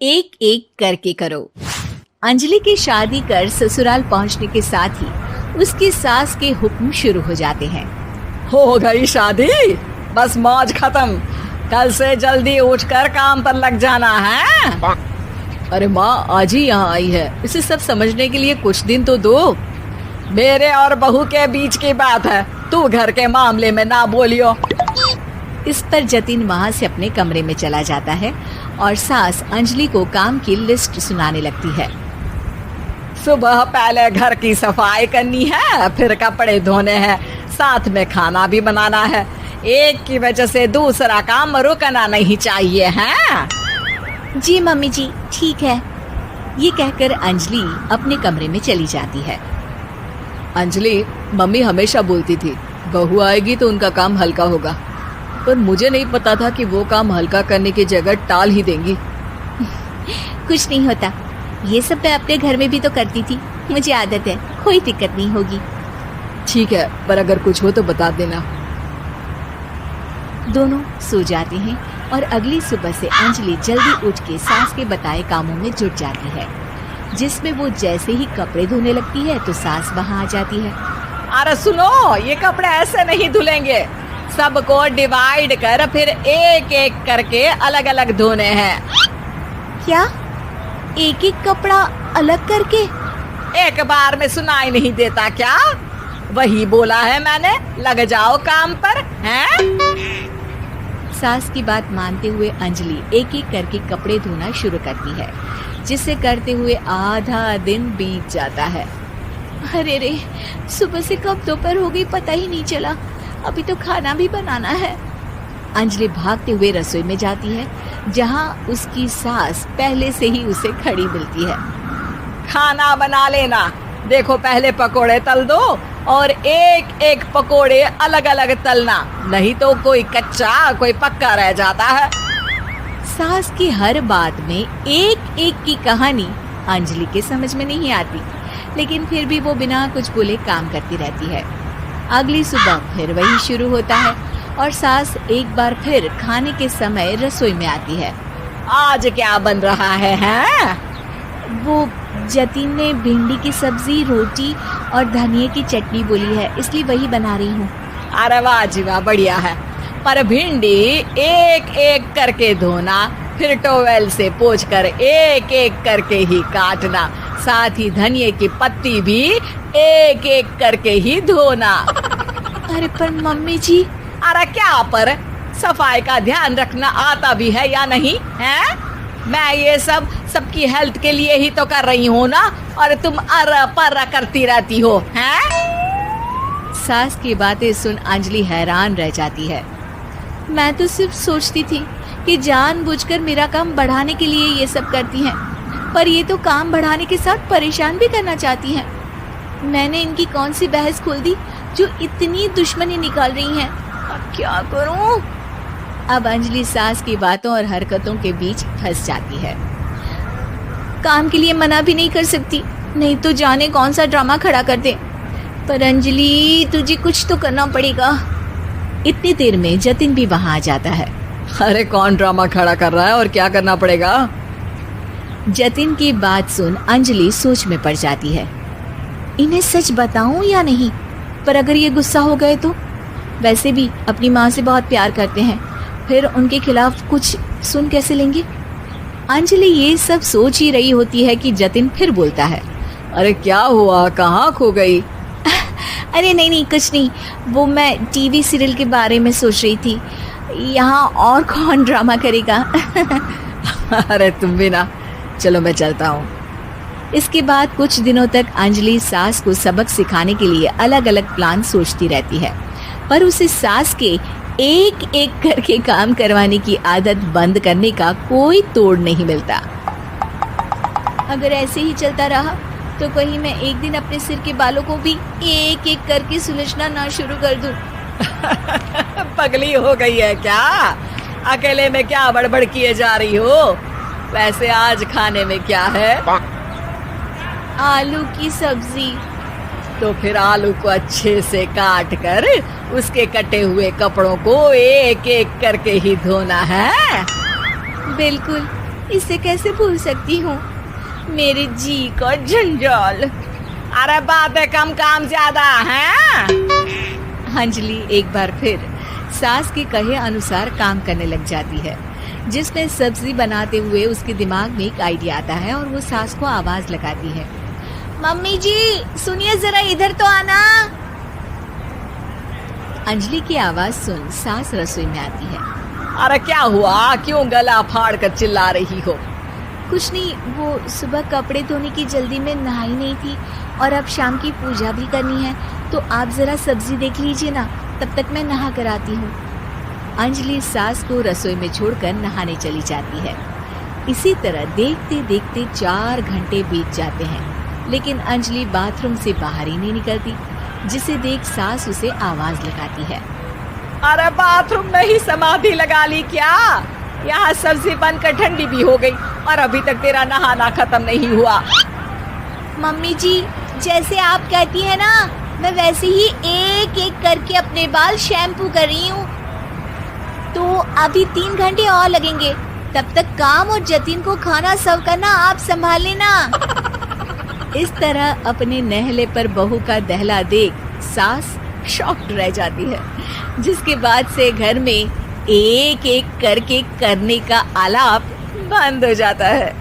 एक एक करके करो। अंजलि की शादी कर ससुराल पहुंचने के साथ ही उसकी सास के हुक्म शुरू हो जाते हैं। हो गई शादी, बस मौज खत्म। कल से जल्दी उठकर काम पर लग जाना है। अरे माँ आज ही यहाँ आई है, इसे सब समझने के लिए कुछ दिन तो दो। मेरे और बहू के बीच की बात है, तू घर के मामले में ना बोलियो। इस पर जतिन वहाँ से अपने कमरे में चला जाता है और सास अंजलि को काम की लिस्ट सुनाने लगती है। सुबह पहले घर की सफाई करनी है, फिर कपड़े धोने हैं, साथ में खाना भी बनाना है। एक की वजह से दूसरा काम रुकना नहीं चाहिए है। जी मम्मी जी ठीक है। ये कहकर अंजलि अपने कमरे में चली जाती है। अंजलि, मम्मी हमेशा बोलती थी बहू आएगी तो उनका काम हल्का होगा, पर मुझे नहीं पता था कि वो काम हल्का करने की जगह टाल ही देंगी। कुछ नहीं होता, ये सब मैं अपने घर में भी तो करती थी, मुझे आदत है, कोई दिक्कत नहीं होगी। ठीक है, पर अगर कुछ हो तो बता देना। दोनों सो जाते हैं और अगली सुबह से अंजलि जल्दी उठ के सास के बताए कामों में जुट जाती है, जिसमें वो जैसे ही कपड़े धोने लगती है तो सास वहाँ आ जाती है। अरे सुनो, ये कपड़े ऐसे नहीं धुलेंगे, सबको डिवाइड कर फिर एक एक करके अलग अलग धोने हैं। क्या एक एक कपड़ा अलग करके? एक बार में सुनाई नहीं देता क्या? वही बोला है मैंने, लग जाओ काम पर हैं? सास की बात मानते हुए अंजलि एक एक करके कपड़े धोना शुरू करती है, जिसे करते हुए आधा दिन बीत जाता है। अरे रे, सुबह से कब दोपहर हो गई पता ही नहीं चला, अभी तो खाना भी बनाना है। अंजलि भागते हुए रसोई में जाती है, जहाँ उसकी सास पहले से ही उसे खड़ी मिलती है। खाना बना लेना, देखो पहले पकोड़े तल दो और एक एक पकोड़े अलग अलग तलना, नहीं तो कोई कच्चा कोई पक्का रह जाता है। सास की हर बात में एक एक की कहानी अंजलि के समझ में नहीं आती, लेकिन फिर भी वो बिना कुछ बोले काम करती रहती है। अगली सुबह फिर वही शुरू होता है और सास एक बार फिर खाने के समय रसोई में आती है। आज क्या बन रहा है? वो जतिन ने भिंडी की सब्जी, रोटी और धनिया की चटनी बोली है, इसलिए वही बना रही हूँ। अरे वाह जी वाह, बढ़िया है। पर भिंडी एक एक करके धोना, फिर टोवेल से पोंछकर एक एक करके ही काटना, साथ ही धनिया की पत्ती भी एक एक करके ही धोना। अरे पर मम्मी जी। अरे क्या पर? सफाई का ध्यान रखना आता भी है या नहीं है? मैं ये सब सबकी हेल्थ के लिए ही तो कर रही हूँ ना, और तुम अर पर करती रहती हो हैं? सास की बातें सुन अंजलि हैरान रह जाती है। मैं तो सिर्फ सोचती थी कि जानबूझकर मेरा काम बढ़ाने के लिए ये सब करती हैं, पर ये तो काम बढ़ाने के साथ परेशान भी करना चाहती हैं। मैंने इनकी कौन सी बहस खोल दी जो इतनी दुश्मनी निकाल रही हैं? अब क्या करूं? अब अंजलि सास की बातों और हरकतों के बीच फंस जाती है। काम के लिए मना भी नहीं कर सकती, नहीं तो जाने कौन सा ड्रामा खड़ा कर दे। पर अंजलि तुझे कुछ तो करना पड़ेगा। इतनी देर में जतिन भी वहां आ जाता है। अरे कौन ड्रामा खड़ा कर रहा है और क्या करना पड़ेगा? जतिन की बात सुन अंजलि सोच में पड़ जाती है। इन्हें सच बताऊं या नहीं? पर अगर ये गुस्सा हो गए तो? वैसे भी अपनी माँ से बहुत प्यार करते हैं, फिर उनके खिलाफ कुछ सुन कैसे लेंगे? अंजलि ये सब सोच ही रही होती है कि जतिन फिर बोलता है। अरे क्या हुआ, कहाँ खो गई? अरे नहीं कुछ नहीं, वो मैं टीवी सीरियल के बारे में सोच रही थी। यहाँ और कौन ड्रामा करेगा? अरे तुम भी ना, चलो मैं चलता हूँ। इसके बाद कुछ दिनों तक अंजलि सास को सबक सिखाने के लिए अलग अलग प्लान सोचती रहती है, पर उसे सास के एक एक करके काम करवाने की आदत बंद करने का कोई तोड़ नहीं मिलता। अगर ऐसे ही चलता रहा तो कहीं मैं एक दिन अपने सिर के बालों को भी एक एक करके सुलझना ना शुरू कर दूं। पगली हो गई है क्या? अकेले में क्या बड़बड़ किए जा रही हो? वैसे आज खाने में क्या है? आलू की सब्जी। तो फिर आलू को अच्छे से काट कर उसके कटे हुए कपड़ों को एक एक करके ही धोना है। बिल्कुल इसे कैसे भूल सकती हूँ। मेरे जी का जंजाल। अरे बातें कम काम ज्यादा हैं। अंजलि एक बार फिर सास के कहे अनुसार काम करने लग जाती है, जिसमें सब्जी बनाते हुए उसके दिमाग में एक आइडिया आता है और वो सास को आवाज लगाती है, मम्मी जी सुनिए जरा इधर तो आना। अंजलि की आवाज सुन सास रसोई में आती है। अरे क्या हुआ, क्यों गला फाड़ कर चिल्ला रही हो? कुछ नहीं, वो सुबह कपड़े धोने की जल्दी में नहाई नहीं थी और अब शाम की पूजा भी करनी है, तो आप जरा सब्जी देख लीजिए ना, तब तक मैं नहा कर आती हूँ। अंजलि सास को रसोई में छोड़कर नहाने चली जाती है। इसी तरह देखते देखते 4 घंटे बीत जाते हैं, लेकिन अंजलि बाथरूम से बाहर ही नहीं निकलती, जिसे देख सास उसे आवाज लगाती है। अरे बाथरूम में ही समाधि लगा ली क्या? यहाँ सब्जी बनकर ठंडी भी हो गई और अभी तक तेरा नहाना खत्म नहीं हुआ। मम्मी जी जैसे आप कहती हैं ना, मैं वैसे ही एक एक करके अपने बाल शैम्पू कर रही हूँ, तो अभी 3 घंटे और लगेंगे। तब तक काम और जतिन को खाना सर्व करना आप संभाल लेना। इस तरह अपने नहले पर बहू का दहला देख सास शॉक्ड रह जाती है, जिसके बाद से घर में एक एक करके करने का आलाप बंद हो जाता है।